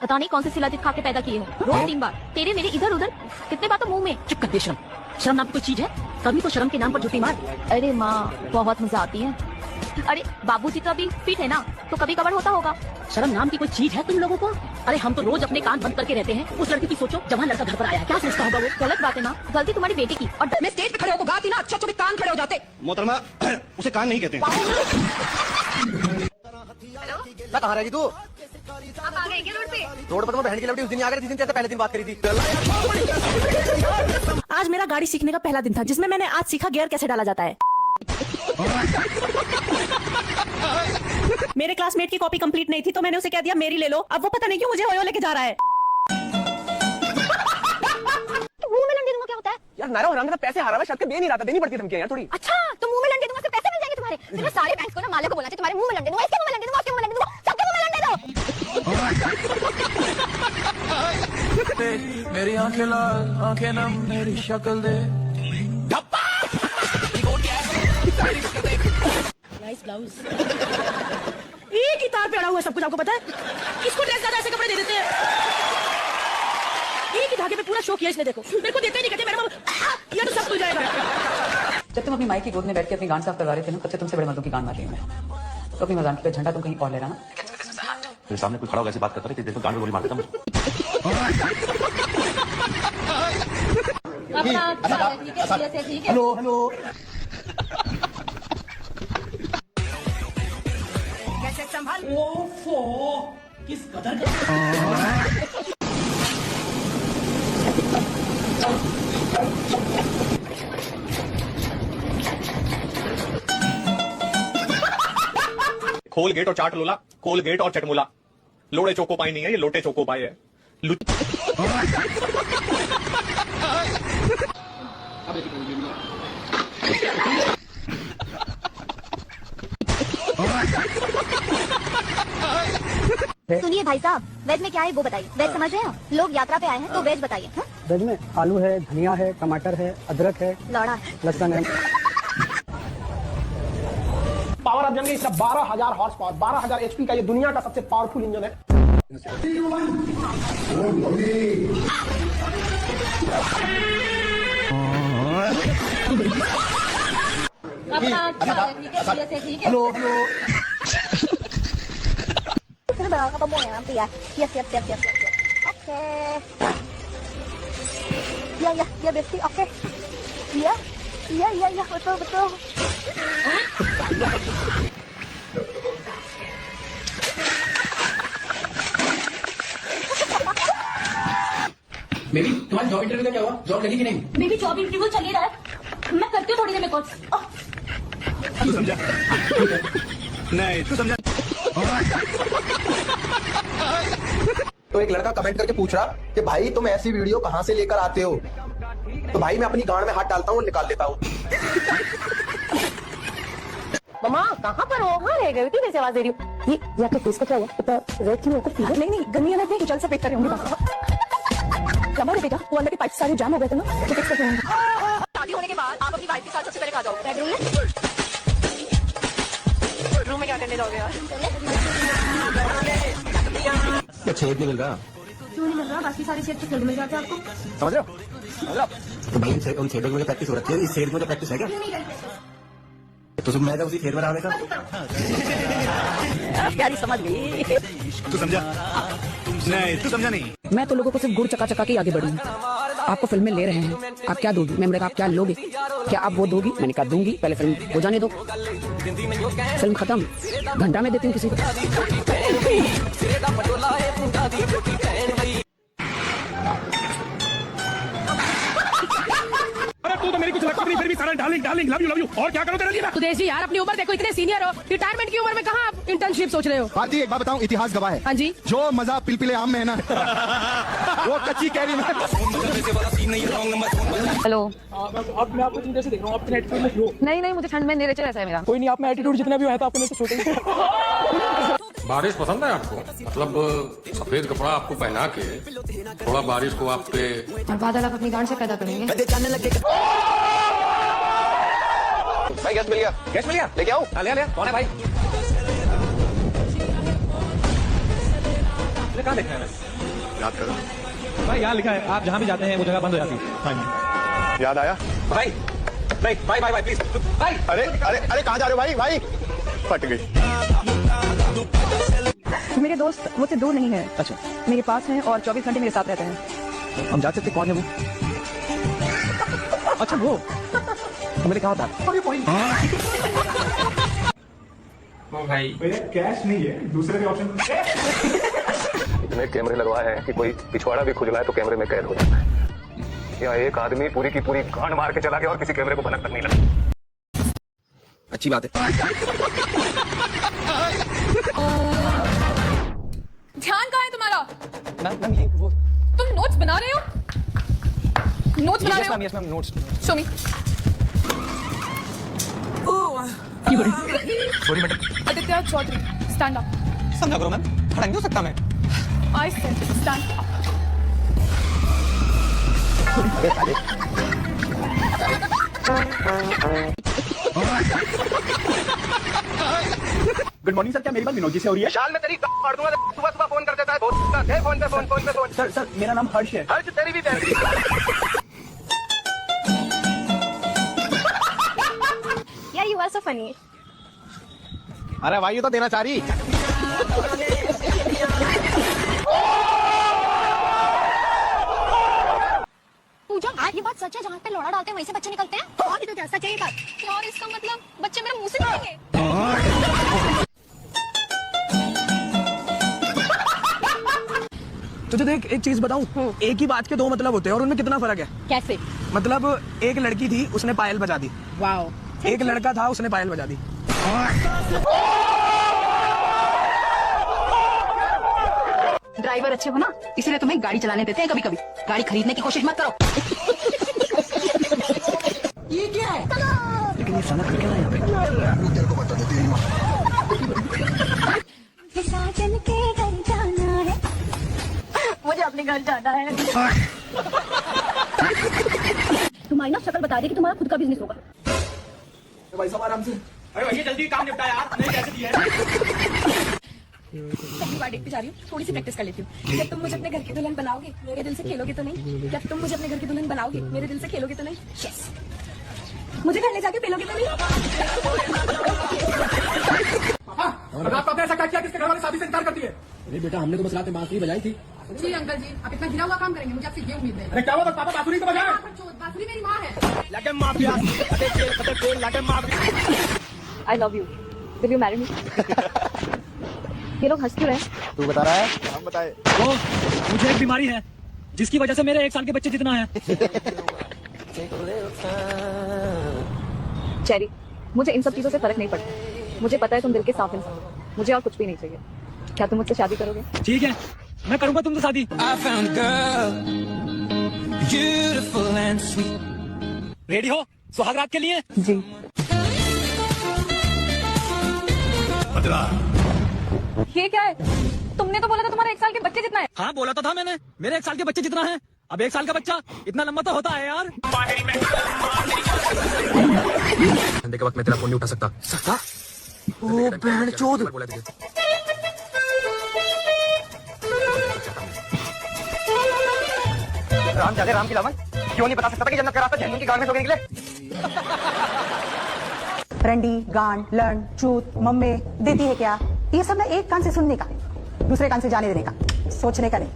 पता नहीं कौन सी शिलाजीत खा के पैदा किए हो, रोज 3 बार तेरे मेरे इधर उधर, कितने बार तो मुंह में। चुप कर बेशरम, शर्म नाम की कोई चीज है? कभी तो शर्म के नाम पर झूठी मार। अरे माँ बहुत मजा आती है। अरे बाबूजी तो अभी फिट है ना, तो कभी कभार होता होगा। शर्म नाम की कोई चीज है तुम लोगों को? अरे हम तो रोज अपने कान बंद करके रहते हैं। उस लड़की की सोचो, जवान लड़का घर पर आया है, क्या सोचता होगा वो? गलत बात है ना, गलती तुम्हारी बेटी की। और मैं स्टेज पे खड़े होकर गाती ना, अच्छा चुप कान खड़े हो जाते। मोहतरमा उसे कान नहीं कहते हैं। कहाँ रहेगी तू? आप आ गए क्या रोड पे? रोड पर तो मैं बहन की लवटी उस दिन आ गई, जिस दिन तेरे से पहले दिन बात करी थी। आज मेरा गाड़ी सीखने का पहला दिन था, जिसमें मैंने आज सीखा गियर कैसे डाला जाता है। मेरे क्लासमेट की कॉपी कंप्लीट नहीं थी, तो मैंने उसे कह दिया मेरी ले लो। अब वो पता नहीं क्यों मुझे होयो लेके जा रहा है। मुंह में लंडे दूंगा क्या होता है? यार नारा रंग का पैसे हारा हुआ, शर्त दे नहीं रहा था, देनी पड़ती धमकियां यार थोड़ी। अच्छा तो मुंह में लंडे दूंगा, पैसे मिल जाएंगे तुम्हारे। तो मैं सारे बैंक्स को ना माले को बोलना चाहिए, तुम्हारे मुंह में लंडे दूंगा, इसके मुंह में लंडे दूंगा, उसके मुंह में लंडे दूंगा, सबके मुंह में लंडे दो। मेरी आंखें लाल आंखें नम, मेरी शक्ल दे। ब्लाउज एक ही तार पे अड़ा हुआ है, सब कुछ आपको पता है। किसको ड्रेस ज्यादा ऐसे कपड़े दे देते हैं? एक ही धागे पे पूरा शो किया इसने, देखो मेरे को देते नहीं, कहते मेरा ये तो सब खुल जाएगा। जब तुम अपनी माई की गोद में बैठ के अपनी गांड साफ करवा रहे थे ना, तब से तुमसे बड़े मर्दों की गांड मार रही हूं मैं। तो अपनी मजाक पे झंडा तुम कहीं और ले रहा ना। मेरे सामने कोई खड़ा होकर ऐसी बात करता है कि देखो गांड में गोली मार देता हूं। हेलो हेलो किस कदर का खोल गेट और चाट लोला, खोल गेट और चटमोला। लोड़े चोको पाई नहीं है, ये लोटे चोको पाई है। सुनिए भाई साहब, वेज में क्या है वो बताइए। वेज समझ रहे हैं आप? लोग यात्रा पे आए हैं तो वेज बताइए। वेज में आलू है, धनिया है, टमाटर है, अदरक है, लौड़ा लहसुन है। पावर ऑफ जन इसका 12,000 हॉर्स पावर, 12,000 HP का ये दुनिया का सबसे पावरफुल इंजन है। Hello hello apa mau ya nanti ya? Siap siap siap siap siap. Oke. Ya ya ya Besti, oke. Iya iya iya iya betul betul. मेरी तुम्हारी जॉब इंटरव्यू का क्या हुआ? जॉब लगी कि नहीं? मेरी जॉब इंटरव्यू चल ही रहा है, मैं करती हूँ थोड़ी देर में कॉल। तू समझा? नहीं तू समझा? तो एक लड़का कमेंट करके पूछ रहा कि भाई तुम ऐसी वीडियो कहाँ से लेकर आते हो? तो भाई मैं अपनी गांड में हाथ डालता हूँ और निकाल लेता हूँ। मम्मा कहाँ पर हो? कहाँ रह गई? कैसे आवाज दे रही हूँ? ये या तो फेस का क्या हुआ? रेड क्यों होता है? नहीं नहीं गन्नी अलग नहीं, जल से पेट कर रही हूँ। लंबा रे बेटा, वो अंदर के पाइप सारे जाम हो गए थे ना, तो फिक्स कर रही हूँ। शादी होने के बाद आप अपनी वाइफ के साथ सबसे पहले कहाँ जाओ? बेडरूम में? रूम में क्या करने जाओगे यार? छेद नहीं मिल रहा। क्यों नहीं मिल रहा? बाकी सारे छेद तो फिल्म मिल जाते हैं आपको। समझ रहे हो? तो भाई उन छेदों में प्रैक्टिस हो रही है, इस छेद में तो प्रैक्टिस है क्या? तो मैं उसी छेद में रहा था। प्यारी समझ गई। तू समझा? नहीं तू समझा नहीं। मैं तो लोगों को सिर्फ गुड़ चका चका के आगे बढ़ी हूँ। आपको फिल्म में ले रहे हैं, आप क्या दोगी? मैंने कहा आप क्या लोगे? क्या आप वो दोगी? मैंने कहा दूंगी, पहले फिल्म हो जाने दो। फिल्म खत्म, घंटा में देती हूँ किसी को। तू तो मेरी कुछ लगता नहीं, फिर भी सारा डार्लिंग डार्लिंग लव यू और क्या करो तेरे लिए? सुदेश जी यार, अपनी उम्र देखो, इतने सीनियर हो, रिटायरमेंट की उम्र में कहाँ आप इंटर्नशिप सोच रहे हो? भारती एक बात बताऊं, इतिहास गवाह है। हाँ जी। जो मजा पिलपिले आम में है ना वो कच्ची कैरी में। हेलो, अब मैं आपको जैसे देख रहा हूँ, आपके एटीट्यूड में ग्लो। नहीं नहीं मुझे ठंड में नेचर ऐसा है मेरा। कोई नहीं, आप में एटीट्यूड जितना भी है तो आपको मेरे से छोटे। बारिश पसंद है आपको? मतलब सफेद कपड़ा आपको पहना के थोड़ा बारिश को आप पे और बादल आप अपनी गांड से पैदा करेंगे। भाई गैस मिल गया, गैस मिल गया, लेके आओ। ले ले, कौन है भाई? कहाँ देखा है? याद करो। भाई यहाँ लिखा है, आप जहाँ भी जाते हैं वो जगह बंद हो जाती है। हाँ जी, याद आया। भाई भाई भाई भाई प्लीज भाई। अरे अरे अरे कहाँ जा रहे हो भाई? भाई फट गई। मेरे दोस्त मुझसे दूर नहीं है, अच्छा, मेरे पास हैं और 24 घंटे मेरे साथ रहते हैं। हम जान सकते कौन है वो? अच्छा वो तो मैंने कहा था। भाई कैश नहीं है, दूसरे भी ऑप्शन। इतने कैमरे लगवाए हैं कि कोई पिछवाड़ा भी खुजलाए तो कैमरे में कैद हो जाता है। या एक आदमी पूरी की पूरी गांड मार के चला गया और किसी कैमरे को भनक तक नहीं लगी। अच्छी बात है। ध्यान कहाँ है तुम्हारा? मैम ये वो तुम नोट्स बना रहे हो? नोट्स बना रहे हो? Yes ma'am notes. Show me. Sorry madam. Aditya Chaudhary, stand up. समझा करो मैम, खड़ा नहीं हो सकता मैं। I said stand up. Good morning sir, क्या मेरी बात विनोद जी से हो रही है? शाल में तेरी मार दूंगा। सुबह सुबह फोन कर देता है। फोन पे फोन। सर सर मेरा नाम हर्ष है। हर्ष तेरी भी तेरी। यार यू आर सो फनी। अरे भाई ये तो देना चाह रही। पूजा, ये बात सच है जहाँ पे लोड़ा डालते हैं वहीं से बच्चे निकलते हैं? और भी तो क्या सच है ये बात? और इसका मतलब बच्चे मेरे मुंह से निकलेंगे? तुझे देख एक चीज बताऊं, एक ही बात के दो मतलब होते हैं और उनमें कितना फर्क है। कैसे? मतलब एक लड़की थी उसने पायल बजा दी, वाओ। एक लड़का था उसने पायल बजा दी। ड्राइवर अच्छे हो ना, इसलिए तुम्हें गाड़ी चलाने देते हैं कभी कभी। गाड़ी खरीदने की कोशिश मत करो। ये क्या है? लेकिन ये साला कर क्या रहा है यहाँ पे? तेरे को बता दे तेरी माँ। साजन के घर जाना है, मुझे अपने घर जाना है। तुम्हारी ना शक्ल बता दे कि तुम्हारा खुद का बिजनेस होगा। भाई साहब आराम से। अरे भैया जल्दी काम निपटा यार, नहीं कैसे दिया है? पहली बार डेट पे जा रही हूँ, थोड़ी सी प्रैक्टिस कर लेती हूँ। क्या तुम मुझे अपने घर की दुल्हन बनाओगे? मेरे दिल से खेलोगे तो नहीं? क्या तुम मुझे अपने घर की दुल्हन बनाओगे? मेरे दिल से खेलोगे तो नहीं? यस। मुझे घर ले जाके पेलोगे तो नहीं? आपने ऐसा क्या किया किसके घर वाले शादी से इनकार कर दिए? अरे बेटा हमने तो बस रात में बांसुरी बजाई थी। जी अंकल जी, आप इतना गिरा हुआ काम करेंगे, मुझे आपसे ये उम्मीद नहीं। अरे क्या हुआ पापा बांसुरी तो बजाए? बांसुरी मेरी माँ है। लगे माफिया, लगे mafia. I love you, will you marry me? ये लोग हंस क्यों रहे हैं? तू बता रहा है, हम बताए। तो मुझे एक बीमारी है जिसकी वजह से मेरे 1 साल के बच्चे जितना है। चेरी, मुझे इन सब चीजों से फर्क नहीं पड़ता। मुझे पता है तुम दिल के साफ इंसान हो। मुझे और कुछ भी नहीं चाहिए। क्या तुम मुझसे शादी करोगे? ठीक है, मैं करूंगा तुमसे शादी। रेडी हो सुहागरात के लिए? जी। ये क्या है? तुमने तो बोला था तुम्हारा 1 साल के बच्चे जितना है। हाँ बोला तो था मैंने, मेरे 1 साल के बच्चे जितना है। अब 1 साल का बच्चा इतना लंबा तो होता है यार। धंधे के वक्त मैं तेरा फोन नहीं उठा सकता। ओ बहनचोद। बोला तुझे। राम जादे राम की लावन क्यों नहीं बता सकता था कि जन्नत का रास्ता जहन्नुम की गाड़ में सोने के लिए? रंडी, गांड, लर्न, चूत, मम्मे देती है क्या? ये सब ना एक कान से सुनने का, दूसरे कान से जाने देने का, सोचने का नहीं।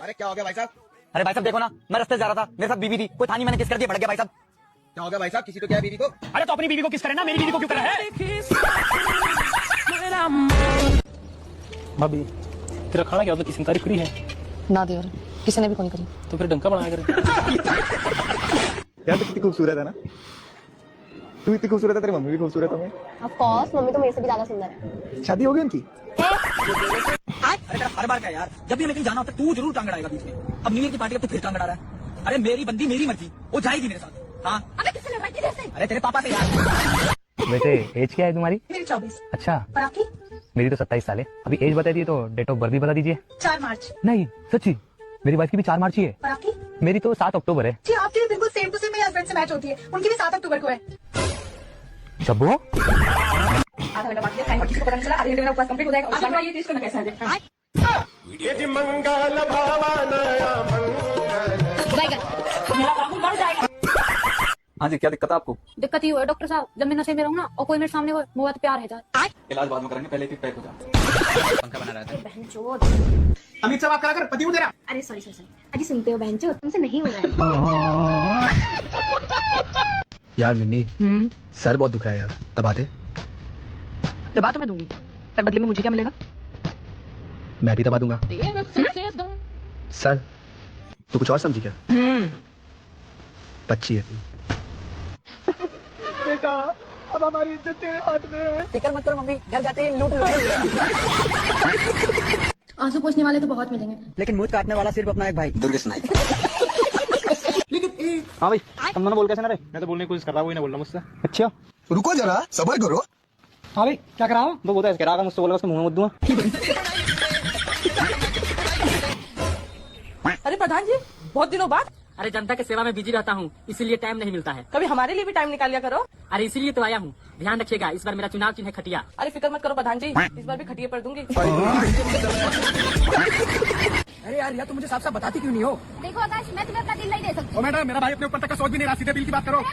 अरे क्या हो गया भाई साहब? अरे भाई साहब देखो ना, मैं रास्ते जा रहा था, मेरे साथ बीवी थी, कोई था नहीं, मैंने किस कर दिया, भड़क गया भाई साहब। क्या हो गया भाई साहब? किसी को क्या है बीवी को? अरे तो अपनी बीवी को किस करे ना, मेरी बीवी को क्यों करे है? भाभी तेरा खाना क्या होता, किसी ने तारीफ करी है? ना दे, किसी ने भी कौन करी। तो फिर डंका बनाया करे। यार तो कितनी खूबसूरत है ना, तू इतनी खूबसूरत है, तेरी मम्मी भी खूबसूरत है। ऑफ कोर्स, मम्मी तो मेरे से भी ज्यादा सुंदर है। शादी हो गई उनकी? अरे तेरा हर बार क्या यार, जब भी हमें कहीं जाना होता है तू जरूर टांग अड़ाएगा बीच में। अब न्यू ईयर की पार्टी अब तू फिर टांग अड़ा रहा है। अरे मेरी बंदी मेरी मर्जी, वो जाएगी मेरे साथ। हाँ अबे किससे लड़ रहा है? किधर से? अरे तेरे पापा से यार। वैसे एज क्या है तुम्हारी? मेरी 24। अच्छा, और आपकी? मेरी तो 27 साल है। अभी एज बता दिए तो डेट ऑफ बर्थ भी बता दीजिए। 4 मार्च। नहीं सच्ची, मेरी वाइफ की भी 4 मार्च ही है। और आपकी? मेरी तो 7 अक्टूबर है। जी आपकी भी बिल्कुल सेम टू सेम मेरे हस्बैंड से मैच होती है, उनकी भी 7 अक्टूबर को है। शब्बू आधा घंटा बाकी है, टाइम किसी को पता नहीं चला, आधे घंटे में उपवास कंप्लीट हो जाएगा। आप बताइए टेस्ट करना कैसा है? मेरा बाबू बढ़ जाएगा। हाँ जी, क्या दिक्कत है आपको? दिक्कत ये है डॉक्टर साहब, जब मैं नशे में रहूँ ना और कोई मेरे सामने हो, मुँह पे प्यार है जाए। इलाज बाद में करेंगे, पहले एक पैक हो जाए। अमित से बात करा कर, पति हूँ तेरा। अरे सॉरी सॉरी सॉरी, अजी सुनते हो बहन चो, तुमसे नहीं हो रहा है। यार मिन्नी, सर बहुत दुख रहा है यार, तब आते। दबा तो मैं दूंगी, पर बदले में मुझे क्या मिलेगा? मैं भी दबा दूंगा। सर तू कुछ और समझी क्या? बच्ची है। बेटा अब हमारी इज्जत तेरे हाथ में है। फिक्र मत करो मम्मी, घर जाते ही लूट लूट। आंसू पोंछने वाले तो बहुत मिलेंगे, लेकिन मुझ काटने वाला सिर्फ अपना एक भाई दुर्गेश नाइक। हाँ भाई, तुम दोनों बोल कैसे ना रहे? मैं तो बोलने की कोशिश कर रहा हूँ, वही ना बोल रहा मुझसे। अच्छा रुको जरा, सबर करो। हाँ भाई, क्या करा हो? वो ऐसे करा, मुझसे बोला उसके मुंह में मत दूंगा। अरे प्रधान जी, बहुत दिनों बाद। अरे जनता की सेवा में बिजी रहता हूँ, इसीलिए टाइम नहीं मिलता है। कभी हमारे लिए भी टाइम निकाल लिया करो। अरे इसीलिए तो आया हूँ, ध्यान रखिएगा, इस बार मेरा चुनाव चिन्ह है खटिया। अरे फिक्र मत करो प्रधान जी, इस बार भी खटिया पर दूंगी। अरे यार, या तो मुझे साफ साफ बताती क्यों नहीं हो? देखो आकाश, मैं तुम्हें अपना दिल नहीं दे सकती। ओ मैडम, मेरा भाई अपने ऊपर तक का सोच भी नहीं रहा, सीधे बिल की बात करो।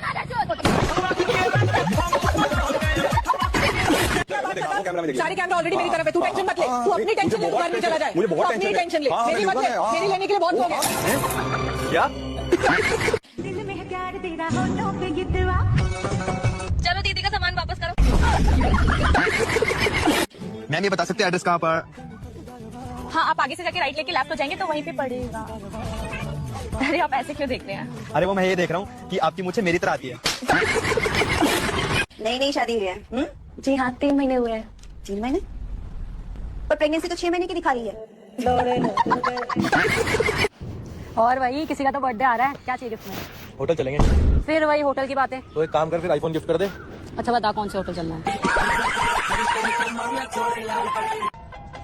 सारी कैमरा ऑलरेडी मेरी तरफ है, तू टेंशन मत ले। तू अपनी टेंशन ले, घर में चला जाए। मुझे बहुत तू अपनी टेंशन है। टेंशन ले, हाँ, मेरी मत ले। हाँ। मेरी लेने के लिए बहुत लोग हैं। क्या? चलो दीदी का सामान वापस करो। मैम ये बता सकते एड्रेस कहाँ पर? हाँ, आप आगे से जाके राइट लेके लेफ्ट हो जाएंगे तो वहीं पे पड़ेगा। अरे आप ऐसे क्यों देख रहे हैं? अरे वो मैं ये देख रहा हूँ कि आपकी मुझे मेरी तरह आती है। नई शादी हुई है। जी हाँ, 3 महीने हुए हैं। 3 महीने? पर प्रेगनेंसी तो 6 महीने की दिखा रही है। और वही किसी का तो बर्थडे आ रहा है, क्या चाहिए गिफ्ट में? होटल चलेंगे। फिर वही होटल की बात है। तो एक काम कर, फिर आईफोन गिफ्ट कर दे। अच्छा बता कौन से होटल चलना है?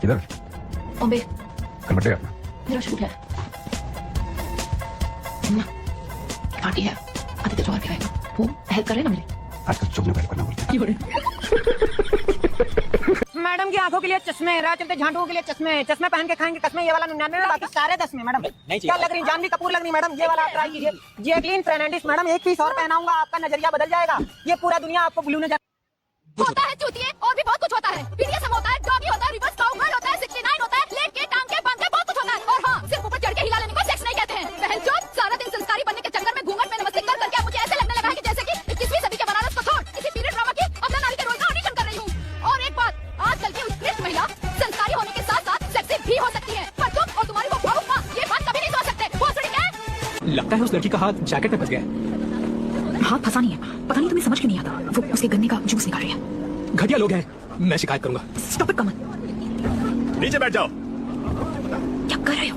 इधर बॉम्बे। कन्वर्ट है। मेरा शूट है। पार्टी है, आदित्य जौहर भी आएगा, वो हेल्प करे ना मेरी। आजकल चुप नहीं करना बोलते। मैडम की आंखों के लिए चश्मे, राह चलते झांटुओं के लिए चश्मे, चश्मे पहन के खाएंगे कसमे, ये वाला 99 में, बाकी सारे 10 में। मैडम क्या लग रही, जानवी कपूर लग रही मैडम? ये वाला आप ट्राई कीजिए, जैकलीन फर्नांडिस। मैडम एक पीस और पहनाऊंगा, आपका नजरिया बदल जाएगा। ये पूरा दुनिया आपको ब्लू नजर होता है चूतिए, और भी बहुत कुछ होता है। BDSM होता है, डॉगी होता है, रिवर्स काउगर्ल होता है, 69 होता है, लेट के टांग के बांध के बहुत कुछ होता है। और हाँ, सिर्फ ऊपर चढ़ के हिला लेने को सेक्स नहीं कहते हैं। बहनचोद, सारा दिन संस्कारी बनने के चक्कर में घूंघट में नमस्ते कर करके मुझे ऐसे लगने लगा है कि जैसे कि 21वीं सदी के बनारस को छोड़ किसी पीरियड ड्रामा की अपना नारी के रोल का ऑडिशन कर रही हूँ। और एक बात, आजकल की उत्कृष्ट महिला संस्कारी होने के साथ साथ सेक्सी भी हो सकती है। पर तुम और तुम्हारी वो भावुक माँ ये बात कभी नहीं समझ सकते। वो सुनी क्या? लगता है उस लड़की का हाथ जैकेट में फंस गया। हाथ फंसा नहीं है, पता नहीं तुम्हें समझ क्यों नहीं आता। वो उसके गन्ने का जूस निकाल रही है। घटिया लोग हैं, मैं शिकायत करूंगा। स्टॉप इट कमल, नीचे बैठ जाओ। क्या कर रहे हो?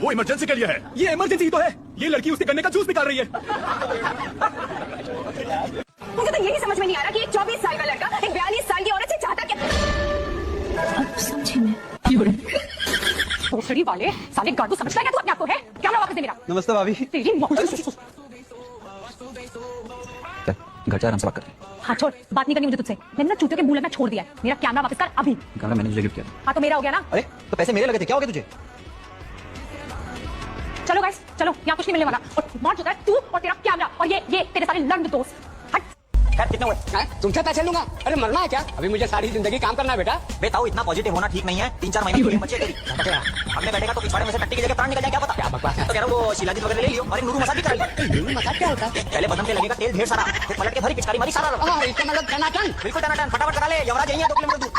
वो इमरजेंसी के लिए है। ये इमरजेंसी तो है, ये लड़की उसके गन्ने का जूस निकाल रही है। मुझे तो यही समझ में नहीं आ रहा कि एक 24 साल का लड़का एक 42 साल की औरत से चाहता क्या? अब समझे मैं। भोसड़ी वाले साले गाड़ू, समझता है क्या तू अपने आप को? है कैमरा वापस दे मेरा। नमस्ते भाभी। तेरी मौत। घर जा, आराम से बात कर। हाँ छोड़, बात नहीं करनी मुझे तुझसे। मैंने ना चूतियों के मुंह लगना छोड़ दिया है। मेरा कैमरा वापस कर अभी। कैमरा मैंने तुझे गिफ्ट किया। हाँ तो मेरा हो गया ना। अरे तो पैसे मेरे लगे थे, क्या हो गया तुझे? चलो गाइस चलो, यहाँ कुछ नहीं मिलने वाला। और मार चुका है तू और तेरा कैमरा और ये तेरे सारे लंड दोस्त। हट। कितने हुए? तुमसे पैसे लूंगा? अरे मरना है क्या? अभी मुझे सारी जिंदगी काम करना है बेटा। बेताऊ इतना पॉजिटिव होना ठीक नहीं है। 3-4 महीने की बच्चे तेरी हमने बैठेगा तो पिछवाड़े में से टट्टी की जगह प्राण निकल जाए, क्या पता। क्या बकवास है? तो कह रहा हूं वो शिलाजीत वगैरह ले लियो और एक नूरू मसाज भी करा लियो। मजाक क्या होता है? पहले बदन पे लगेगा तेल ढेर सारा, फिर पलट के भरी पिचकारी मारी सारा। इसका मतलब टनाटन। बिल्कुल टनाटन, फटाफट करा ले, यमराज यही है 2 किलोमीटर दूर।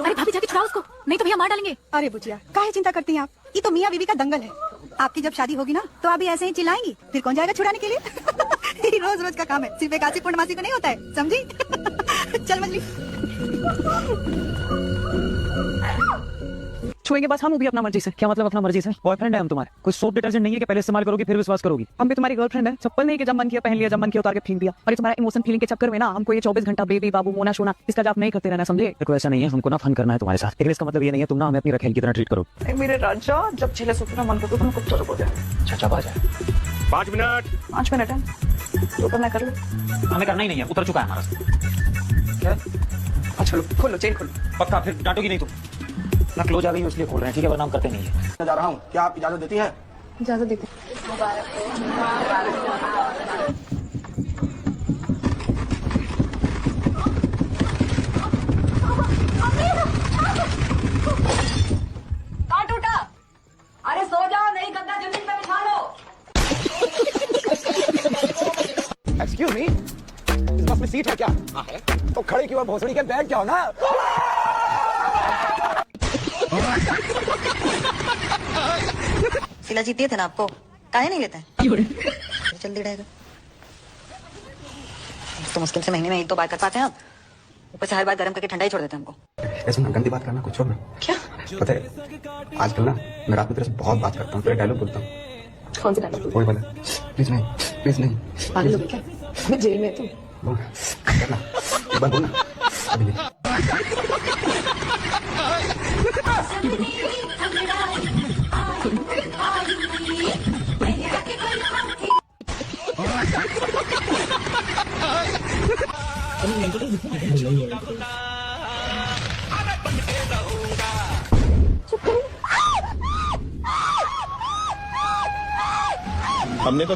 अरे भाभी जाके छुड़ाओ उसको, नहीं तो भैया मार डालेंगे। अरे बुचिया, काहे चिंता करती हैं आप? ये तो मियाँ बीवी का दंगल है। आपकी जब शादी होगी ना तो आप भी ऐसे ही चिल्लाएंगी, फिर कौन जाएगा छुड़ाने के लिए? रोज रोज का काम है, सिर्फ एक आसी पूर्णमासी को नहीं होता है, समझी? चल मछली। छुएंगे बस हम भी अपना मर्जी से। क्या मतलब अपना मर्जी से? बॉयफ्रेंड है हम तुम्हारे, कोई सोप डिटर्जेंट नहीं है कि पहले इस्तेमाल करोगी फिर विश्वास करोगी। हम भी तुम्हारी गर्लफ्रेंड है, चप्पल नहीं कि जब मन किया पहन लिया, जब मन किया उतार के फेंक दिया। और तुम्हारा इमोशन फीलिंग के चक्कर में ना हमको ये 24 घंटा बेबी बाबू मोना शोना इसका जब नहीं करते रहना, समझे? कोई ऐसा नहीं है, हमको ना फन करना है तुम्हारे साथ। लेकिन इसका मतलब ये नहीं है तुम ना हमें अपनी रखेल की तरह ट्रीट करो। मेरे राजा जब चले सुपना मन करता तुमको चलो हो जाए। अच्छा आ जाए 5 मिनट 5 मिनट है तो करना कर लो। हमें करना ही नहीं है, उतर चुका है हमारा। क्या? अच्छा लो खोलो, चेन खोलो। पक्का फिर डांटोगी नहीं तुम? ना क्लोज आ गई इसलिए खोल रहे हैं, ठीक है, वरना हम करते नहीं है। मैं जा रहा हूँ, क्या आप इजाजत देती हैं? इजाजत देते। कहाँ टूटा? अरे सो जाओ, नहीं गद्दा जमीन पे बिछा लो। एक्सक्यूज मी, इस बस में सीट है क्या? हाँ है। तो खड़े क्यों भोसड़ी के बैठ जाओ ना। सिला जीती थे ना आपको, काहे नहीं लेते हैं? जल्दी रहेगा तो मुश्किल से महीने में 1-2 बार कर पाते हैं आप, ऊपर से हर बार गर्म करके ठंडा ही छोड़ देते हैं हमको। ऐसे ना गंदी बात करना, कुछ छोड़ ना। क्या? पता है आजकल ना मैं रात में तेरे से बहुत बात करता हूँ, तेरा डायलॉग बोलता हूँ। कौन सी डायलॉग? वही वाला, प्लीज नहीं, प्लीज नहीं। पागल हो गए क्या? मैं जेल में तुम बोल करना, एक बार बोल ना अभी नहीं। हमने तो